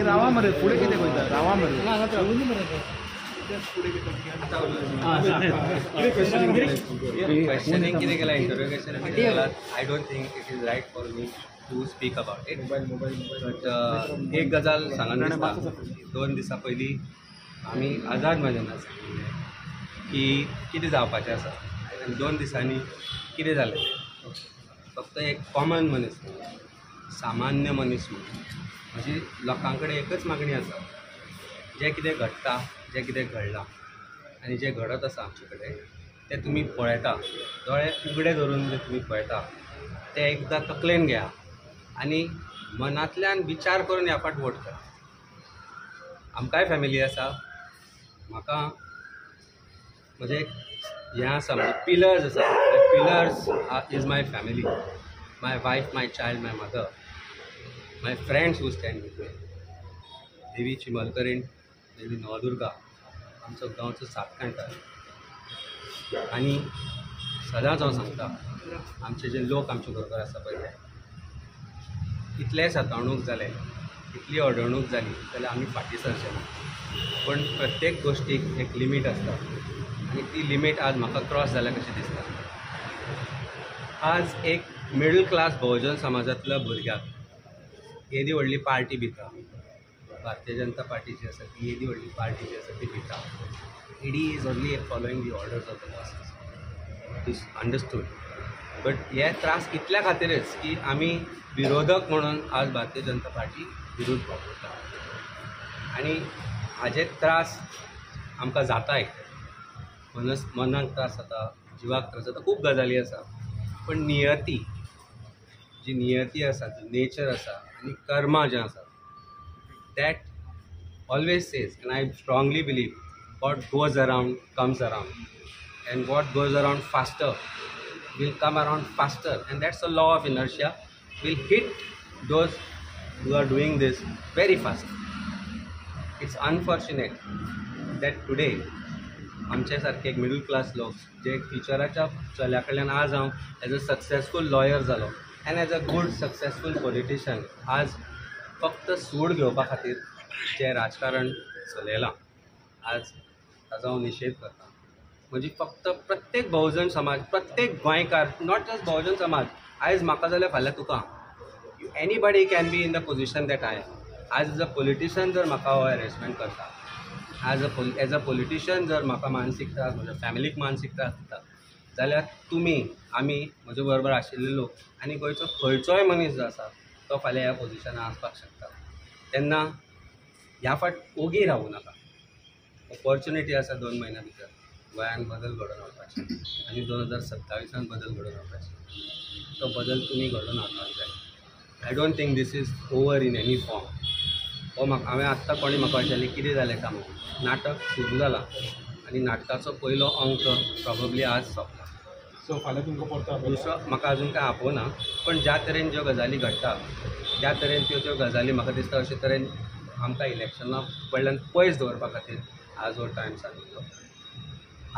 रावा मरे पुढे किती बोलता रावा मरे क्वेश्चनिंग कितें केला इंटरोगेशन कितें केला I don't think it is right for me to speak about it but एक गजाल सांगन दिसता 2 दिसां पयलीं आमी आझाद मैदानार सांगिल्लें की कितें जावपाचें आसा आनी 2 दिसांनी कितें जालें फक्त एक कॉमन मनीस सामान्य मनीस म्हणजे लोकां कडेन एकच मागणी आसा जें कितें घडटा जें कितें घडलां आनी जें घडत आसा आमचे कडेन तें तुमी पळयता दोळे उगडे धरून जें तुमी पळयता तें एकदां तकलेन घेया आनी मनांतल्यान विचार करून ह्या फावट वोट करा. आमकांय फॅमिली आसा म्हाका म्हजें हें आसा म्हणजे पिलर्स आसा pillars is my family my wife my child my mother my friends who stand with me देवी चिमलकरीण देवी नवदुर्गा आमचो गांवचो सातकांठार आनी सदांच हांव सांगता आमचे जे लोक आमचे बरोबर आसा पळय ते इतले सतावणूक जाले इतली अडवणूक जाली जाल्यार आमी फाटीं सरचे ना पण प्रत्येक गोश्टीक एक लिमीट आसता आनी ती लिमीट आज म्हाका क्रॉस जाल्या कशें दिसता. आज एक मिडल क्लास बहुजन समाजांतल्या भुरग्याक येदी व्हडली पार्टी भिता भारतीय जनता पार्टी जी आसा ती येदी व्हडली पार्टी जी आसा ती भिता ED is only following the orders of the bosses is understood but हे त्रास इतल्या खातीरच की आमी विरोधक म्हणून आज भारतीय जनता पार्टी विरोध वापरता आनी हाचे त्रास आमकां जाताय मनाक त्रास जाता जिवाक त्रास जाता खूब गजाली आसा पण नियती जी नियती आसा जी नेचर आसा आनी कर्मा जें आसा that always says end I strongly believe what goes around comes around end what goes around faster will come around faster and that's the law of inertia will hit those who are doing this very fast. It's unfortunate that today आमचे सारके एक middle class लोक जे टिचराच्या चल्या कडल्यान आज हांव as a successful lawyer जालो end as a good successful politician आज फक्त सूड घेवपा खातीर जे राजकारण चलयलां आज ताचो हांव निशेध करता. म्हणजे फक्त प्रत्येक बहुजन समाज प्रत्येक गोंयकार नॉट जस्ट बहुजन समाज आयज म्हाका जाल्यार फाल्यां तुका anybody can be in the position that I आज एज अ पॉलिटिशियन जर म्हाका हो हॅरेसमेंट करता एज अ पॉलिटिशियन जर म्हाका मानसीक त्रास म्हज्या फॅमिलीक मानसीक त्रास दिता जाल्यार तुमी आमी म्हजे बरोबर आशिल्ले लोक आनी गोंयचो खंयचोय मनीस जो आसा तो फाल्यां ह्या पोजिशनार आसपाक शकता. तेन्ना ह्या फावट ओगी रावूं नाका. ऑपॉर्च्युनिटी आसा 2 म्हयन्या भितर गोंयान बदल घडोवन हाडपाचें आनी 2027 बदल घडोवन हाडपाचें तो बदल तुमी घडोवन हाडपाक जाय. I don't think this is over in any form. हो म्हाका हांवें आत्तां कोणी म्हाका विचारलें कितें जालें काय म्हणून नाटक सुरू जालां आनी नाटकाचो पयलो अंक प्रॉबब्ली आज सोंपला. सो फाल्यां तुमकां परतो दुसरो म्हाका अजून कांय आपोवना पण ज्या तरेन ज्यो गजाली घडटा त्या तरेन त्यो गजाली म्हाका दिसता अशे तरेन आमकां इलेक्शना कडल्यान पयस दवरपा खातीर आज हो टायम सांगिल्लो.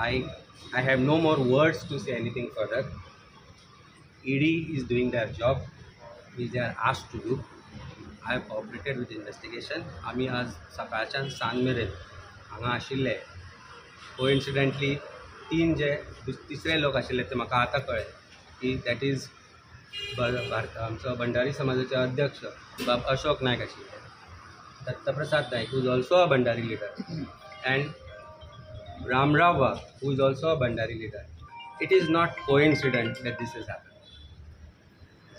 I have no more words to say anything further. ED is doing their job which they are asked to do. I have cooperated with investigation. आमी आज सकाळच्यान सांज मेरेन हांगा आशिल्ले कोइन्सिडेंटली 3 जे तिसरे लोक आशिल्ले ते म्हाका आतां कळ्ळे की दॅट इज आमचो भंडारी समाजाचे अध्यक्ष बाब अशोक नायक आशिल्ले Dattaprasad Naik who is also a Bhandari leader and Ramrao, who is also a Bandari leader. It is not coincident that this has happened.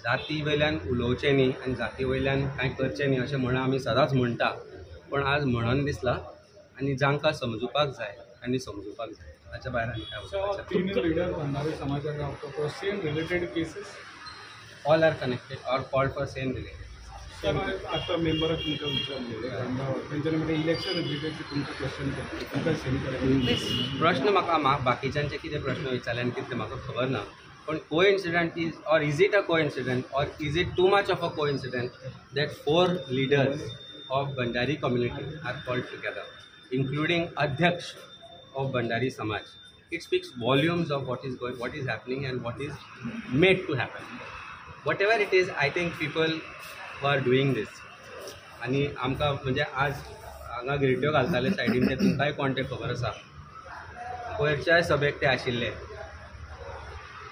जाती वयल्यान उलोवचें न्ही आनी जाती वयल्यान कांय करचें न्ही अशें म्हणून आमी सदांच म्हणटा पण आज म्हणून दिसला आनी जांकां समजुपाक जाय आनी समजुपाक जाय ताच्या भायर आनी काय वचपाचें. 3 लिडर भंडारी समाजाक गावता same related cases all are connected or called for same related. आता मेंबर तुमकां विचारलेले तेंच्यानी म्हणटा इलेक्शन रिलेटेड तुमकां क्वेश्चन तुमकां सेंड केले प्रश्न म्हाका बाकीच्यांचे कितें प्रश्न विचारले आनी कितें म्हाका खबर ना पण coincident is or is it a coincident or is it too much of a coincident that 4 leaders of Bhandari community are called together including adhyaksh of Bhandari samaj. It speaks volumes of what is happening and what is made to happen. Whatever it is, I think people who are doing this. आनी आमकां म्हणजे आज हांगा गिरट्यो घालताले सायडीन ते तुमकांय कोण ते खबर आसा. वयरच्याय सभेक ते आशिल्ले,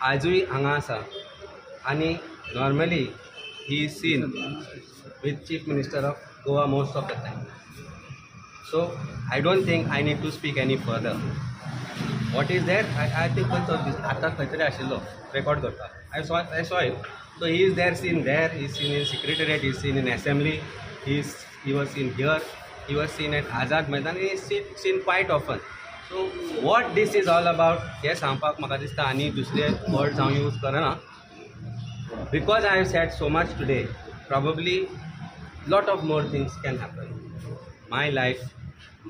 आजूय हांगा आसा. आनी normally he is seen with chief minister of Goa most of the time. So I don't think I need to speak any further. What is there I think आतां खंय तरी आशिल्लो रेकॉर्ड करता. I saw it. So he is there seen there, he is seen in secretariat, he is seen in assembly, he was seen here, he was seen at Azad Maidan, he is seen quite often. So what this is all about, हे सांगपाक म्हाका दिसता आनी दुसरे words हांव use करना. Because I have said so much today, probably lot of more things can happen. My life,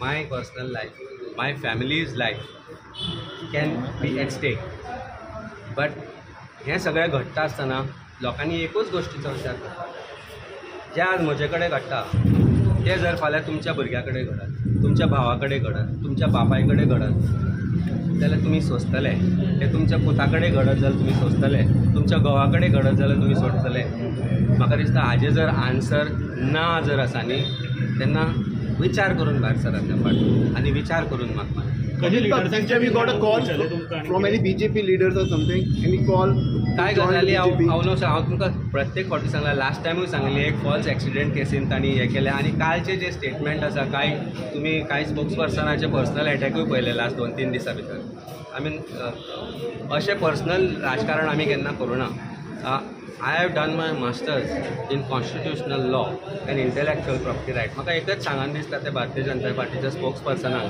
my personal life, my family's life can be at stake. But हे सगळें घडटा आसतना लोकांनी एकूच गोश्टीचो विचार करता, जे आज म्हजे कडेन घडटा ते जर फाल्यां तुमच्या भुरग्या कडेन घडत, तुमच्या भावा कडेन घडत, तुमच्या बापाय कडेन घडत जाल्यार तुमी सोंसतले. ते तुमच्या पुता कडेन घडत जाल्यार तुमी सोंसतले, तुमच्या घोवा कडेन घडत जाल्यार तुमी सोडटले. म्हाका दिसता हाजे जर आन्सर ना जर आसा न्ही तेन्ना विचार करून भायर सरात त्या फाट आनी विचार करून म्हाका we got a call from any BJP leaders or something, any call काय गजाली हांव तुमकां प्रत्येक फावटी सांगला. लास्ट टायमूय सांगली एक फॉल्स एक्सिडेंट केसीन तांणी हें केलें. आनी कालचे जे स्टेटमेंट आसा तुमी कांय स्पोक्स पर्सनाचे पर्सनल एटॅकूय पळयले लास्ट 2-3 दिसां भितर. आय मीन अशें पर्सनल राजकारण आमी केन्ना करूं ना. I have done my masters in constitutional law and intellectual property right. म्हाका एकच सांगन दिसता ते भारतीय जनता पार्टीच्या स्पोक्स पर्सनाक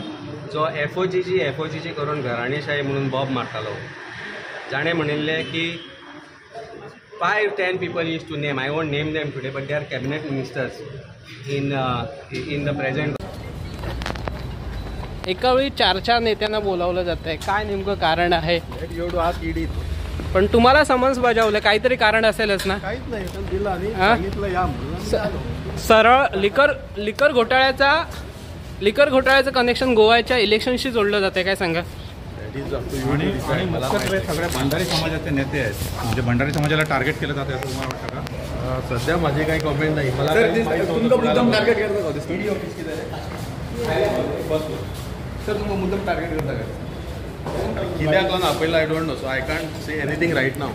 जो एफओजीची करून घराणेशाही म्हणून बॉब मारतालो. जाणें म्हणिल्लें की 5-10 people used to name, I won't name them today, but they are cabinet ministers in the present. एका वेळी 4 नेत्यांना बोलावलं जात आहे, काय नेमकं कारण आहे? पण तुम्हाला समन्स बजावलं, काहीतरी कारण असेलच ना? काहीच नाही, पण दिलं आणि सांगितलं या म्हणून. सरळ लिकर घोटाळ्याचं कनेक्शन गोव्याच्या इलेक्शनशी जोडलं जाते, काय सांगा? आणि मुख्यत्वे सगळ्या भंडारी समाजाचे नेते आहेत, म्हणजे भंडारी समाजाला टार्गेट केलं जातं असं तुम्हाला वाटतं का? सध्या माझी काही कॉमेंट नाही. मला सर तुम्ही मुद्दाम टार्गेट करता का? कित्याक लागून आपयला I don't know, so I can't say anything right now.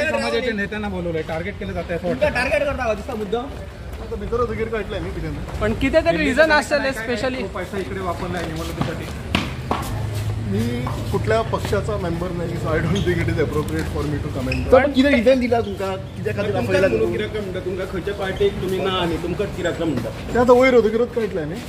समाजाच्या नेत्यांना बोलवलंय, टार्गेट केलं जातं असं वाटतं. टार्गेट करता दिसता मुद्दाम भितर वगैरे कळलंय मी किती. पण कितीतरी रिझन असेल स्पेशली पैसा इकडे वापरलाय निवडणुकीसाठी. मी कुठल्या पक्षाचा मेंबर नाही, so I don't think it is appropriate for me to comment. पण किती रिझन दिला तुमका, कित्या खातीर आपल्याला कित्याक म्हणटा तुमकां खंयच्या पार्टीक तुमी ना आनी तुमकां कित्याक म्हणटा ते आता वयर वगैरे कळटलें न्ही.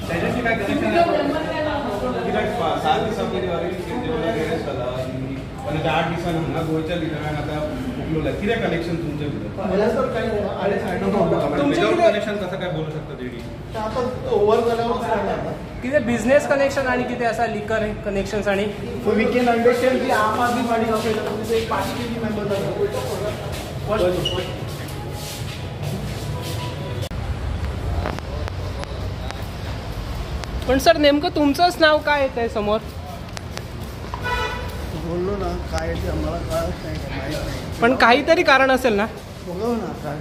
त्याच्याशी काय कनेक्शन कित्याक 7 दिसां पयलीं केजरीवाला गॅरेज जाला आनी 8 दिसांनी हांगा गोंयच्या लिडरान आतां उकलवला. कितें कनेक्शन तुमचे भितर? मला तर काही विदाउट कनेक्शन कसं काय बोलू शकता जेडी? आता ओव्हर जाल्यावर किती बिझनेस कनेक्शन आणि किती असा लिकर कनेक्शन्स आणि वी कॅन अंडरस्टँड की आम आदमी पार्टी असेल एक पार्टी मेंबर पण सर नेमकं तुमचंच नाव काय येत आहे समोर? बोललो ना काय ते आम्हाला कळत नाही, माहीत नाही. पण काहीतरी कारण असेल ना? बघू ना काय